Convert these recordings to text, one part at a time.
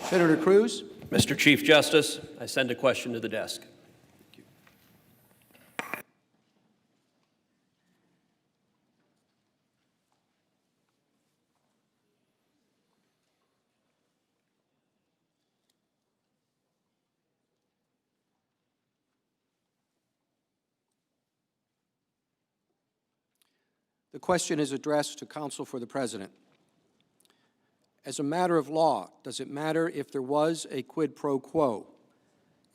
Senator Cruz. Mr. Chief Justice, I send a question to the desk. The question is addressed to counsel for the President. As a matter of law, does it matter if there was a quid pro quo?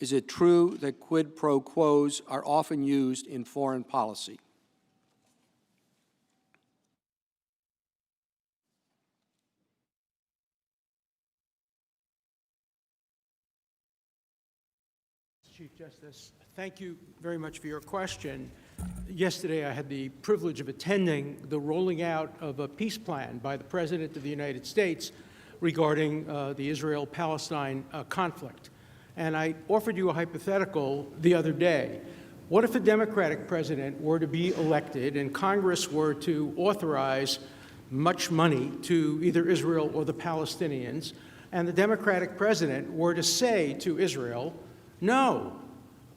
Is it true that quid pro quos are often used in foreign policy? Chief Justice, thank you very much for your question. Yesterday, I had the privilege of attending the rolling out of a peace plan by the President of the United States regarding the Israel-Palestine conflict. And I offered you a hypothetical the other day. What if a Democratic president were to be elected and Congress were to authorize much money to either Israel or the Palestinians, and the Democratic president were to say to Israel, no,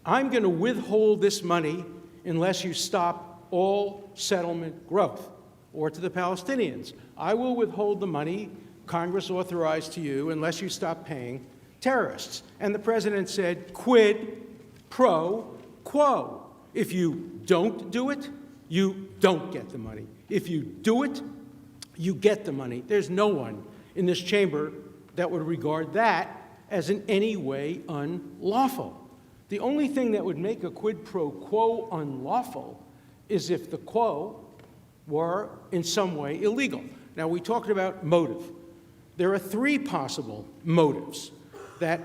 I'm going to withhold this money unless you stop all settlement growth, or to the Palestinians, I will withhold the money Congress authorized to you unless you stop paying terrorists. And the president said, quid pro quo. If you don't do it, you don't get the money. If you do it, you get the money. There's no one in this chamber that would regard that as in any way unlawful. The only thing that would make a quid pro quo unlawful is if the quo were in some way illegal. Now, we talked about motive. There are three possible motives that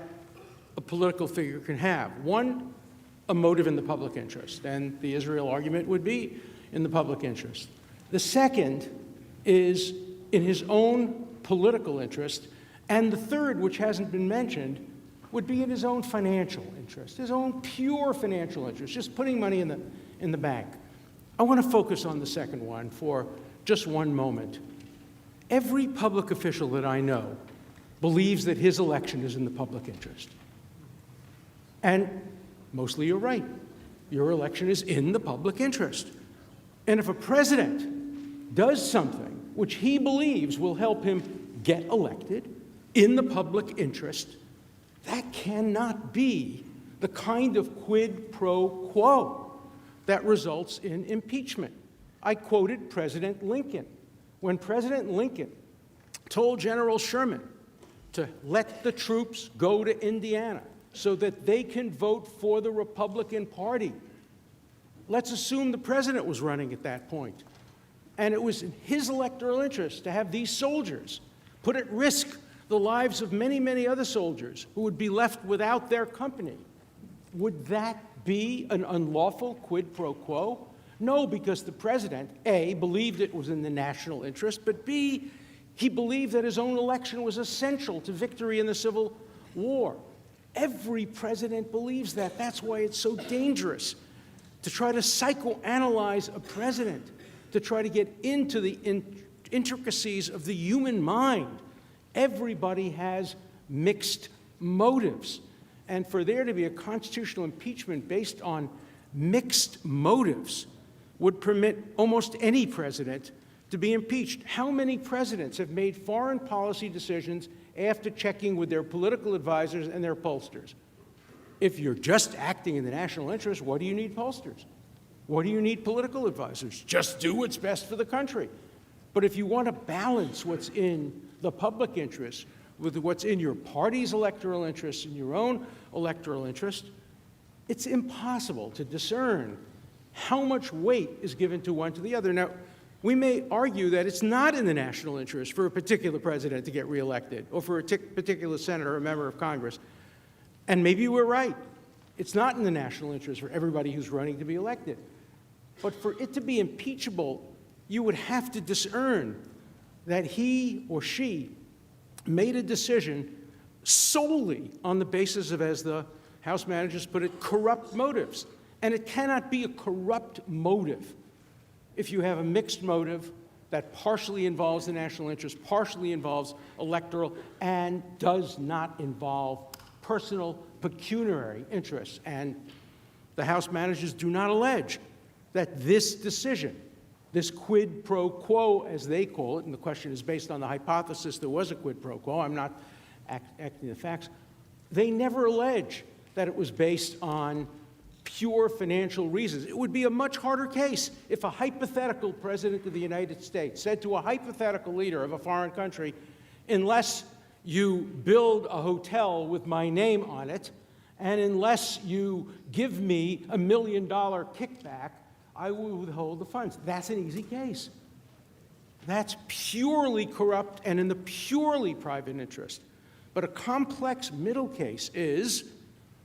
a political figure can have. One, a motive in the public interest, and the Israel argument would be in the public interest. The second is in his own political interest, and the third, which hasn't been mentioned, would be in his own financial interest, his own pure financial interest, just putting money in the bank. I want to focus on the second one for just one moment. Every public official that I know believes that his election is in the public interest. And mostly you're right. Your election is in the public interest. And if a president does something which he believes will help him get elected in the public interest, that cannot be the kind of quid pro quo that results in impeachment. I quoted President Lincoln. When President Lincoln told General Sherman to let the troops go to Indiana so that they can vote for the Republican Party, let's assume the president was running at that point, and it was in his electoral interest to have these soldiers put at risk the lives of many, many other soldiers who would be left without their company. Would that be an unlawful quid pro quo? No, because the president, A, believed it was in the national interest, but B, he believed that his own election was essential to victory in the Civil War. Every president believes that. That's why it's so dangerous to try to psychoanalyze a president, to try to get into the intricacies of the human mind. Everybody has mixed motives. And for there to be a constitutional impeachment based on mixed motives would permit almost any president to be impeached. How many presidents have made foreign policy decisions after checking with their political advisors and their pollsters? If you're just acting in the national interest, what do you need pollsters? What do you need political advisors? Just do what's best for the country. But if you want to balance what's in the public interest with what's in your party's electoral interest and your own electoral interest, it's impossible to discern how much weight is given to one to the other. Now, we may argue that it's not in the national interest for a particular president to get reelected or for a particular senator or member of Congress. And maybe we're right. It's not in the national interest for everybody who's running to be elected. But for it to be impeachable, you would have to discern that he or she made a decision solely on the basis of, as the House managers put it, corrupt motives. And it cannot be a corrupt motive if you have a mixed motive that partially involves the national interest, partially involves electoral, and does not involve personal pecuniary interests. And the House managers do not allege that this decision, this quid pro quo, as they call it, and the question is based on the hypothesis there was a quid pro quo, I'm not acting the facts, they never allege that it was based on pure financial reasons. It would be a much harder case if a hypothetical president of the United States said to a hypothetical leader of a foreign country, unless you build a hotel with my name on it, and unless you give me $1 million kickback, I will withhold the funds. That's an easy case. That's purely corrupt and in the purely private interest. But a complex middle case is,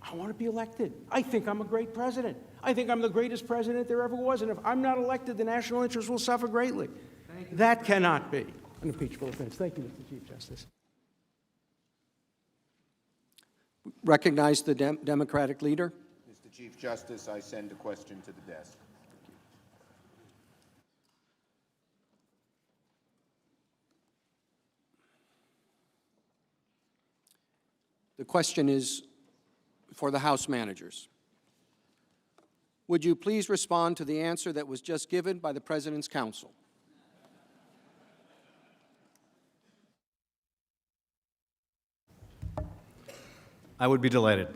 I want to be elected. I think I'm a great president. I think I'm the greatest president there ever was, and if I'm not elected, the national interest will suffer greatly. That cannot be an impeachable offense. Thank you, Mr. Chief Justice. Recognize the Democratic leader. Mr. Chief Justice, I send a question to the desk. The question is for the House managers. Would you please respond to the answer that was just given by the President's counsel? I would be delighted.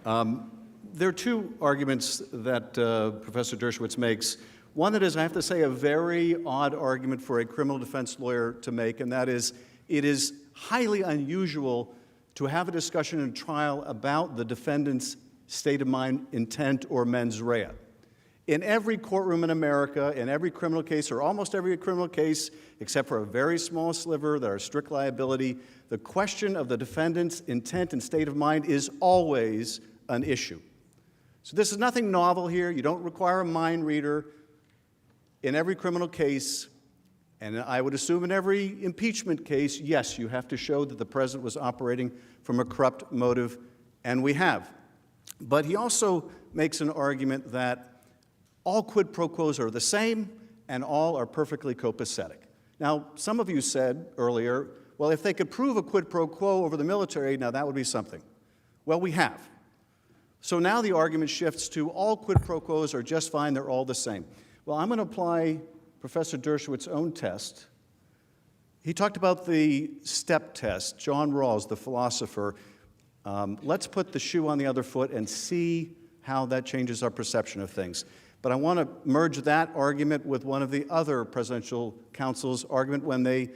There are two arguments that Professor Dershowitz makes. One that is, I have to say, a very odd argument for a criminal defense lawyer to make, and that is, it is highly unusual to have a discussion in a trial about the defendant's state of mind, intent, or mens rea. In every courtroom in America, in every criminal case, or almost every criminal case, except for a very small sliver that are strict liability, the question of the defendant's intent and state of mind is always an issue. So this is nothing novel here. You don't require a mind reader. In every criminal case, and I would assume in every impeachment case, yes, you have to show that the president was operating from a corrupt motive, and we have. But he also makes an argument that all quid pro quos are the same and all are perfectly copacetic. Now, some of you said earlier, well, if they could prove a quid pro quo over the military, now that would be something. Well, we have. So now the argument shifts to all quid pro quos are just fine, they're all the same. Well, I'm going to apply Professor Dershowitz's own test. He talked about the step test. John Rawls, the philosopher, let's put the shoe on the other foot and see how that changes our perception of things. But I want to merge that argument with one of the other presidential counsel's argument when they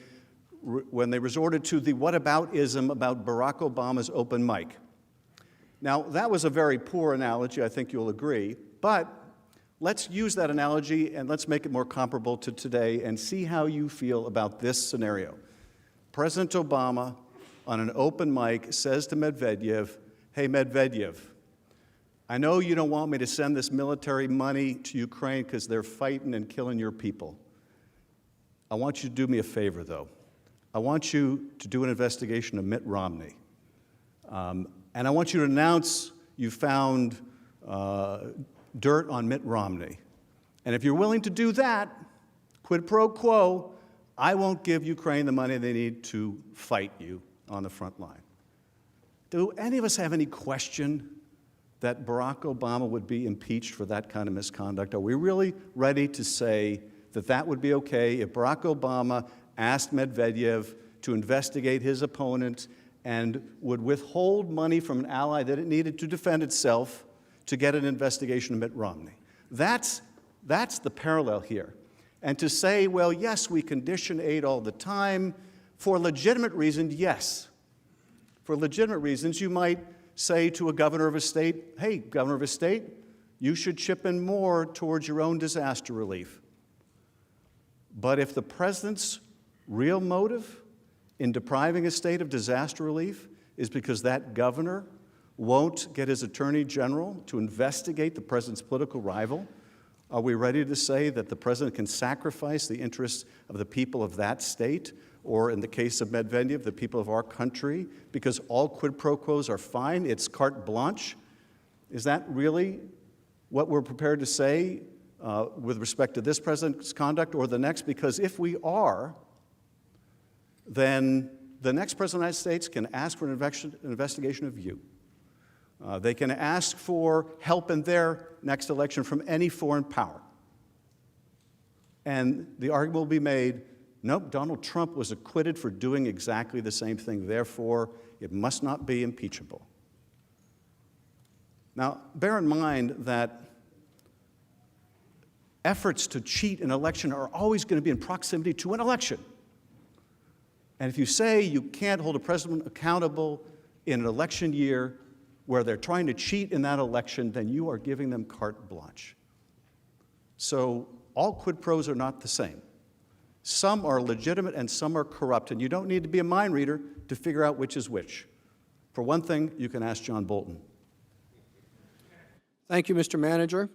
resorted to the whataboutism about Barack Obama's open mic. Now, that was a very poor analogy, I think you'll agree, but let's use that analogy and let's make it more comparable to today and see how you feel about this scenario. President Obama, on an open mic, says to Medvedev, hey, Medvedev, I know you don't want me to send this military money to Ukraine because they're fighting and killing your people. I want you to do me a favor, though. I want you to do an investigation of Mitt Romney. And I want you to announce you found dirt on Mitt Romney. And if you're willing to do that, quid pro quo, I won't give Ukraine the money they need to fight you on the front line. Do any of us have any question that Barack Obama would be impeached for that kind of misconduct? Are we really ready to say that that would be okay if Barack Obama asked Medvedev to investigate his opponent and would withhold money from an ally that it needed to defend itself to get an investigation of Mitt Romney? That's the parallel here. And to say, well, yes, we condition aid all the time, for legitimate reasons, yes. For legitimate reasons, you might say to a governor of a state, hey, governor of a state, you should chip in more towards your own disaster relief. But if the president's real motive in depriving a state of disaster relief is because that governor won't get his attorney general to investigate the president's political rival, are we ready to say that the president can sacrifice the interests of the people of that state, or in the case of Medvedev, the people of our country, because all quid pro quos are fine, it's carte blanche? Is that really what we're prepared to say with respect to this president's conduct or the next, because if we are, then the next president of the United States can ask for an investigation of you. They can ask for help in their next election from any foreign power. And the argument will be made, nope, Donald Trump was acquitted for doing exactly the same thing, therefore it must not be impeachable. Now, bear in mind that efforts to cheat an election are always going to be in proximity to an election. And if you say you can't hold a president accountable in an election year where they're trying to cheat in that election, then you are giving them carte blanche. So all quid pros are not the same. Some are legitimate and some are corrupt, and you don't need to be a mind reader to figure out which is which. For one thing, you can ask John Bolton. Thank you, Mr. Manager.